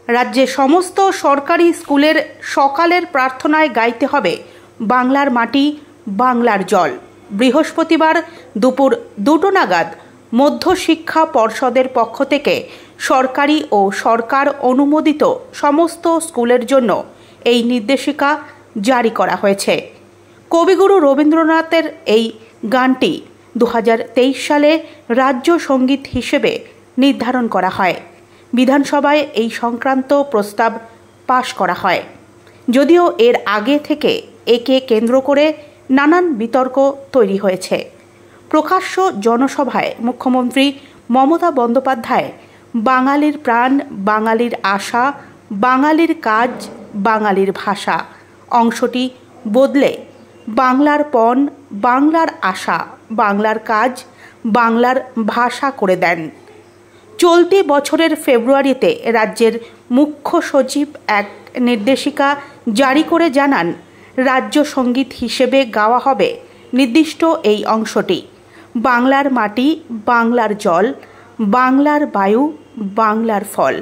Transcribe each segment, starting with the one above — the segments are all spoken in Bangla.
রাজ্যে সমস্ত সরকারি স্কুলের সকালের প্রার্থনায় গাইতে হবে বাংলার মাটি বাংলার জল। বৃহস্পতিবার দুপুর 2টো নাগাদ মধ্যশিক্ষা পর্ষদের পক্ষ থেকে সরকারি ও সরকার অনুমোদিত সমস্ত স্কুলের জন্য এই নির্দেশিকা জারি করা হয়েছে। কবিগুরু রবীন্দ্রনাথের এই গানটি 2023 সালে রাজ্য সঙ্গীত হিসেবে নির্ধারণ করা হয়। বিধানসভায় এই সংক্রান্ত প্রস্তাব পাশ করা হয়, যদিও এর আগে থেকে একে কেন্দ্র করে নানান বিতর্ক তৈরি হয়েছে। প্রকাশ্য জনসভায় মুখ্যমন্ত্রী মমতা বন্দ্যোপাধ্যায় বাঙালির প্রাণ, বাঙালির আশা, বাঙালির কাজ, বাঙালির ভাষা অংশটি বদলে বাংলার পণ, বাংলার আশা, বাংলার কাজ, বাংলার ভাষা করে দেন। চলতি বছরের ফেব্রুয়ারিতে রাজ্যের মুখ্য সচিব এক নির্দেশিকা জারি করে জানান, রাজ্য সঙ্গীত হিসেবে গাওয়া হবে নির্দিষ্ট এই অংশটি। বাংলার মাটি বাংলার জল, বাংলার বায়ু বাংলার ফল,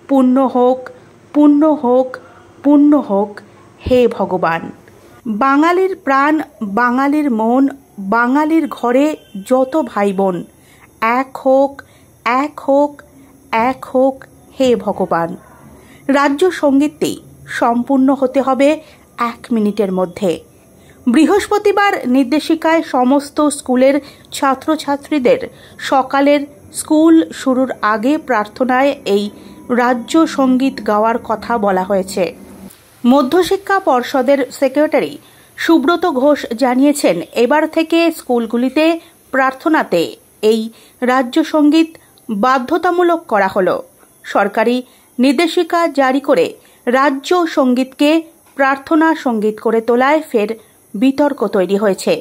পূর্ণ হোক পূর্ণ হোক পূর্ণ হোক হে ভগবান। বাঙালির প্রাণ, বাঙালির মন, বাঙালির ঘরে যত ভাই বোন, এক হোক এক হোক এক হোক হে ভগবান। রাজ্য সঙ্গীতটি সম্পূর্ণ হতে হবে 1 মিনিটের মধ্যে। বৃহস্পতিবার নির্দেশিকায় সমস্ত স্কুলের ছাত্রছাত্রীদের সকালের স্কুল শুরুর আগে প্রার্থনায় এই রাজ্য সঙ্গীত গাওয়ার কথা বলা হয়েছে। মধ্যশিক্ষা পর্ষদের সেক্রেটারি সুব্রত ঘোষ জানিয়েছেন, এবার থেকে স্কুলগুলিতে প্রার্থনাতে এই রাজ্য সঙ্গীত বাধ্যতামূলক করা হলো। সরকারি নির্দেশিকা জারি করে রাজ্য সঙ্গীতকে প্রার্থনা সঙ্গীত করে তোলায় ফের বিতর্ক তৈরি হয়েছে।